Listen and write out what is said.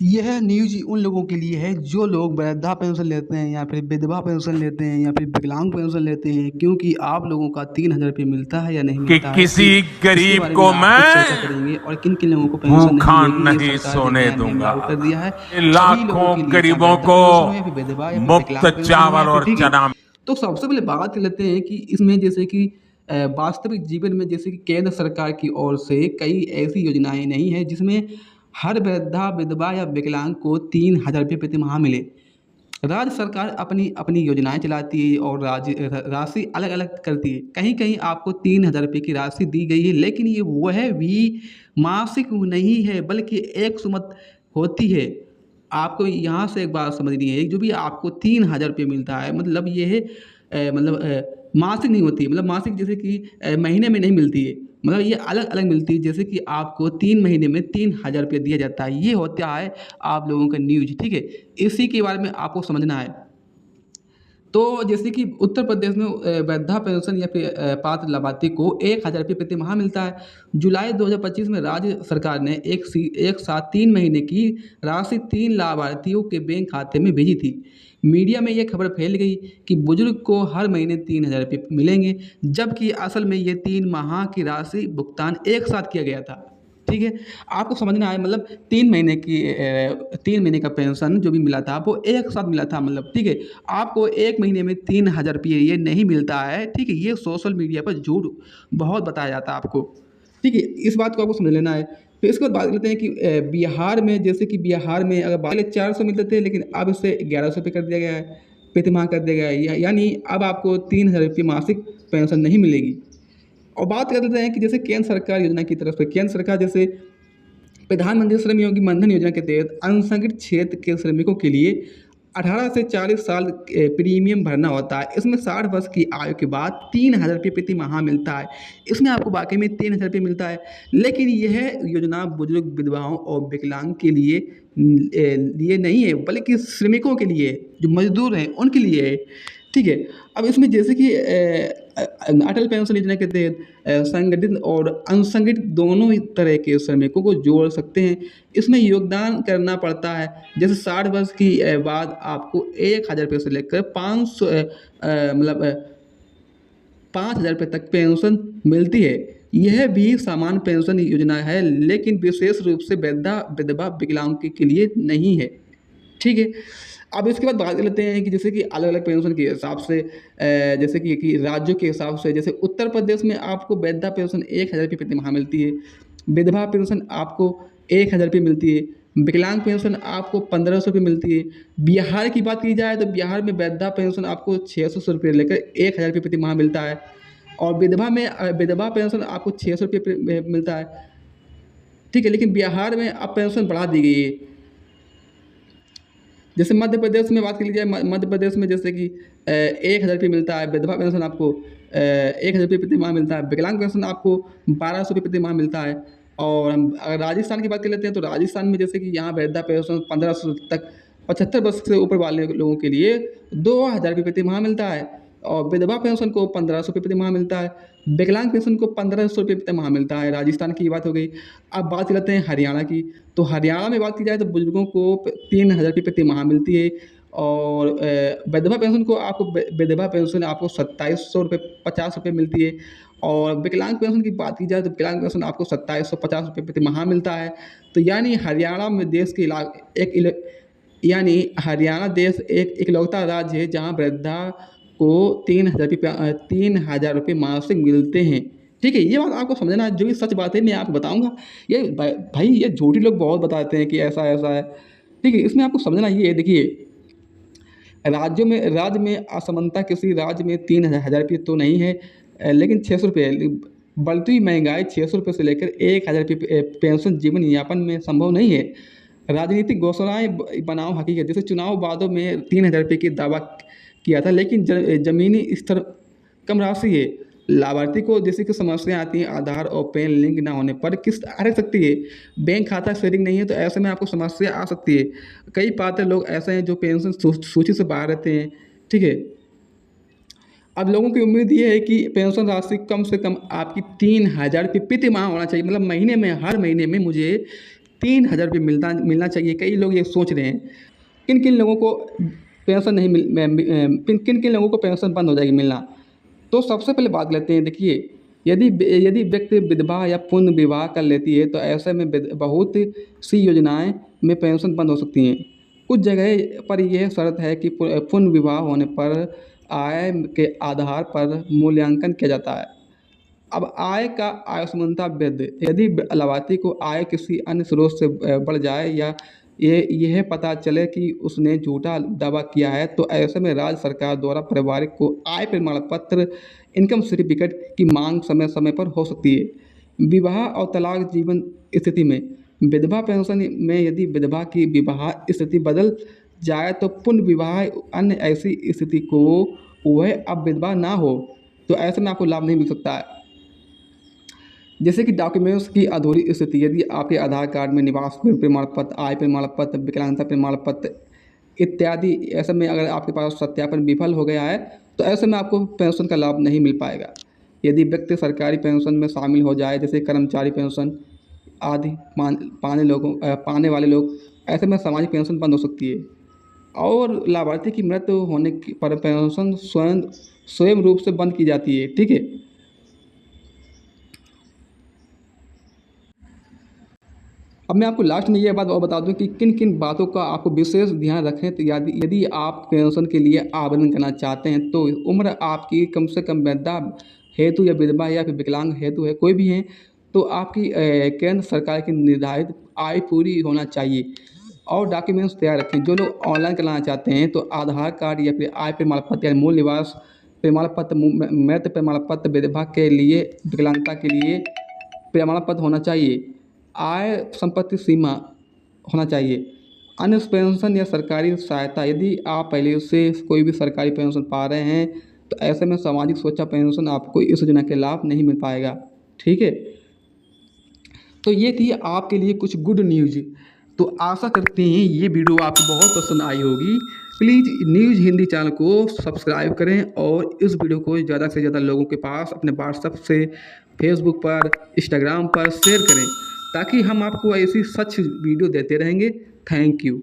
यह न्यूज़ उन लोगों के लिए है जो लोग वृद्धा पेंशन लेते हैं या फिर विधवा पेंशन लेते हैं या फिर विकलांग पेंशन लेते हैं, क्योंकि आप लोगों का 3,000 रुपये मिलता है या नहीं कि मिलता है। किसी इसके गरीब बारे में को आपको चर्चा मैं करेंगे और किन किन लोगों को पेंशन नहीं भूखा मिलेगी। ये नहीं सरकार ने सोने नया नियम दूंगा। लागू कर दिया है सभी लोगों लाखों के लिए, चाहे गरीबों वृद्धा को पेंशन हो या फिर विधवा या फिर मुफ्त विकलांग पेंशन हो या चावल फिर, और ठीक है। चना। तो सबसे पहले बात कर लेते हैं कि इसमें जैसे कि वास्तविक जीवन में जैसे कि केंद्र सरकार की ओर से कई ऐसी योजनाएं नहीं है जिसमें हर वृद्धा विधवा या विकलांग को 3,000 रुपये प्रति माह मिले। राज्य सरकार अपनी अपनी योजनाएं चलाती है और राशि अलग अलग करती है। कहीं कहीं आपको 3,000 रुपये की राशि दी गई है, लेकिन ये वह भी मासिक नहीं है बल्कि एक सुमत होती है। आपको यहाँ से एक बात समझनी है, जो भी आपको 3,000 रुपये मिलता है मतलब ये है मासिक नहीं होती है। मतलब मासिक जैसे कि महीने में नहीं मिलती है, मतलब ये अलग अलग मिलती है। जैसे कि आपको 3 महीने में 3,000 रुपये दिया जाता है। ये होता है आप लोगों का न्यूज, ठीक है। इसी के बारे में आपको समझना है। तो जैसे कि उत्तर प्रदेश में वृद्धा पेंशन या फिर पात्र लाभार्थी को 1,000 रुपये प्रति माह मिलता है। जुलाई 2025 में राज्य सरकार ने एक साथ 3 महीने की राशि 3 लाभार्थियों के बैंक खाते में भेजी थी। मीडिया में ये खबर फैल गई कि बुजुर्ग को हर महीने 3,000 रुपये मिलेंगे, जबकि असल में ये 3 माह की राशि भुगतान एक साथ किया गया था, ठीक है। आपको समझना है, मतलब 3 महीने का पेंशन जो भी मिला था वो एक साथ मिला था, मतलब ठीक है। आपको 1 महीने में 3,000 रुपये ये नहीं मिलता है, ठीक है। ये सोशल मीडिया पर झूठ बहुत बताया जाता है आपको, ठीक है। इस बात को आपको समझ लेना है। फिर इसके बाद बात करते हैं कि बिहार में, जैसे कि बिहार में अगर पहले 400 मिलते थे, लेकिन अब इसे 1,100 रुपये कर दिया गया है, प्रतिमाह कर दिया गया है। यानी अब आपको 3,000 रुपये मासिक पेंशन नहीं मिलेगी। और बात कर लेते हैं कि जैसे केंद्र सरकार योजना की तरफ से, केंद्र सरकार जैसे प्रधानमंत्री श्रम योगी मनधन योजना के तहत असंगठित क्षेत्र के श्रमिकों के लिए 18 से 40 साल प्रीमियम भरना होता है। इसमें 60 वर्ष की आयु के बाद 3,000 रुपये प्रति माह मिलता है। इसमें आपको वाकई में 3,000 रुपये मिलता है, लेकिन यह योजना बुजुर्ग, विधवाओं और विकलांग के लिए नहीं है, बल्कि श्रमिकों के लिए, जो मजदूर हैं उनके लिए है, ठीक है। अब इसमें जैसे कि अटल पेंशन योजना के तहत संगठित और असंगठित दोनों ही तरह के श्रमिकों को जोड़ सकते हैं। इसमें योगदान करना पड़ता है। जैसे 60 वर्ष की बाद आपको 1,000 रुपये से लेकर 5,000 रुपये तक पेंशन मिलती है। यह भी सामान्य पेंशन योजना है, लेकिन विशेष रूप से वृद्धा, विधवा, विकलांग के लिए नहीं है, ठीक है। अब इसके बाद बात कर लेते हैं कि जैसे कि अलग अलग पेंशन के हिसाब से जैसे कि राज्यों के हिसाब से, जैसे उत्तर प्रदेश में आपको वृद्धा पेंशन 1,000 रुपये प्रति माह मिलती है, विधवा पेंशन आपको 1,000 रुपये मिलती है, विकलांग पेंशन आपको 1,500 रुपये मिलती है। बिहार की बात की जाए तो बिहार में वृद्धा पेंशन आपको 600 रुपये लेकर 1,000 रुपये प्रति माह मिलता है, और विधवा पेंशन आपको 600 रुपये मिलता है, ठीक है। लेकिन बिहार में अब पेंशन बढ़ा दी गई है। जैसे मध्य प्रदेश में बात की जाए, मध्य प्रदेश में जैसे कि 1,000 रुपये मिलता है, विधवा पेंशन आपको 1,000 रुपये प्रति माह मिलता है, विकलांग पेंशन आपको 1,200 रुपये प्रति माह मिलता है। और हम अगर राजस्थान की बात कर लेते हैं तो राजस्थान में जैसे कि यहाँ वृद्धा पेंशन 1,500 तक 75 वर्ष से ऊपर वाले लोगों के लिए 2,000 रुपये प्रति माह मिलता है, और विधवा पेंशन को 1,500 रुपये प्रति माह मिलता है, विकलांग पेंशन को 1,500 रुपये प्रति माह मिलता है। राजस्थान की बात हो गई। अब बात कर लेते हैं हरियाणा की। तो हरियाणा में बात की जाए तो बुजुर्गों को 3,000 रुपये प्रति माह मिलती है, और विधवा पेंशन को आपको विधवा पेंशन आपको 2,750 मिलती है, और विकलांग पेंशन की बात की जाए तो विकलांग पेंशन आपको 2,750 प्रति माह मिलता है। तो यानी हरियाणा में देश के यानी हरियाणा देश एक इकलौता राज्य है जहाँ वृद्धा को 3,000 रुपये मासिक मिलते हैं, ठीक है। ये बात आपको समझना है, जो भी सच बात है मैं आपको बताऊंगा। ये भाई ये झूठी लोग बहुत बताते हैं कि ऐसा ऐसा है, ठीक है। इसमें आपको समझना ये देखिए, राज्य में असमानता किसी राज्य में 3,000 रुपये तो नहीं है, लेकिन 600 रुपये बढ़ती हुई महंगाई 600 रुपये से लेकर 1,000 रुपये पेंशन जीवन यापन में संभव नहीं है। राजनीतिक घोषणाएं बनाओ हकीकत, जैसे चुनाव वादों में 3,000 रुपये की दावा किया था, लेकिन जमीनी स्तर कम राशि है। लाभार्थी को जैसे कि समस्याएं आती हैं, आधार और पैन लिंक ना होने पर किस्त अटक सकती है, बैंक खाता शेयरिंग नहीं है, तो ऐसे में आपको समस्या आ सकती है। कई पात्र लोग ऐसे हैं जो पेंशन सूची से बाहर रहते हैं, ठीक है। अब लोगों की उम्मीद ये है कि पेंशन राशि कम से कम आपकी 3,000 रुपये प्रति माह होना चाहिए, मतलब महीने में, हर महीने में मुझे 3,000 रुपये मिलना चाहिए। कई लोग ये सोच रहे हैं किन किन लोगों को पेंशन नहीं किन किन किन लोगों को पेंशन बंद हो जाएगी मिलना। तो सबसे पहले बात लेते हैं, देखिए यदि यदि व्यक्ति विधवा या पुनः विवाह कर लेती है तो ऐसे में बहुत सी योजनाएं में पेंशन बंद हो सकती हैं। कुछ जगह पर यह शर्त है कि पुनः विवाह होने पर आय के आधार पर मूल्यांकन किया जाता है। अब आय का असमानता वृद्धि, यदि लाभार्थी को आय किसी अन्य स्रोत से बढ़ जाए या यह पता चले कि उसने झूठा दावा किया है तो ऐसे में राज्य सरकार द्वारा पारिवारिक को आय प्रमाण पत्र इनकम सर्टिफिकेट की मांग समय समय पर हो सकती है। विवाह और तलाक जीवन स्थिति में विधवा पेंशन में यदि विधवा की विवाह स्थिति बदल जाए तो पुनः विवाह अन्य ऐसी स्थिति को वह अब विधवा ना हो तो ऐसे में आपको लाभ नहीं मिल सकता है। जैसे कि डॉक्यूमेंट्स की अधूरी स्थिति, यदि आपके आधार कार्ड में निवास प्रमाण पत्र, आय प्रमाण पत्र, विकलांगता प्रमाण पत्र इत्यादि ऐसे में अगर आपके पास सत्यापन विफल हो गया है तो ऐसे में आपको पेंशन का लाभ नहीं मिल पाएगा। यदि व्यक्ति सरकारी पेंशन में शामिल हो जाए जैसे कर्मचारी पेंशन आदि पाने वाले लोग, ऐसे में सामाजिक पेंशन बंद हो सकती है। और लाभार्थी की मृत्यु होने पर पेंशन स्वयं रूप से बंद की जाती है। ठीक है। अब मैं आपको लास्ट में ये बात और बता दूं कि किन किन बातों का आपको विशेष ध्यान रखें। तो यदि आप पेंशन के लिए आवेदन करना चाहते हैं तो उम्र आपकी कम से कम वृद्धा हेतु या विधवा या फिर विकलांग हेतु है, कोई भी है तो आपकी केंद्र सरकार की निर्धारित आय पूरी होना चाहिए और डॉक्यूमेंट्स तैयार रखें। जो लोग ऑनलाइन कराना चाहते हैं तो आधार कार्ड या फिर आय प्रमाण पत्र या मूल निवास प्रमाण पत्र, मृत्यु प्रमाण पत्र, विधवा के लिए, विकलांगता के लिए प्रमाण पत्र होना चाहिए, आय संपत्ति सीमा होना चाहिए, अन्य पेंशन या सरकारी सहायता, यदि आप पहले से कोई भी सरकारी पेंशन पा रहे हैं तो ऐसे में सामाजिक सुरक्षा पेंशन आपको इस योजना के लाभ नहीं मिल पाएगा। ठीक है। तो ये थी आपके लिए कुछ गुड न्यूज़। तो आशा करते हैं ये वीडियो आपको बहुत पसंद आई होगी। प्लीज़ न्यूज़ हिंदी चैनल को सब्सक्राइब करें और इस वीडियो को ज़्यादा से ज़्यादा लोगों के पास अपने व्हाट्सएप से, फेसबुक पर, इंस्टाग्राम पर शेयर करें ताकि हम आपको ऐसी सच वीडियो देते रहेंगे। Thank you.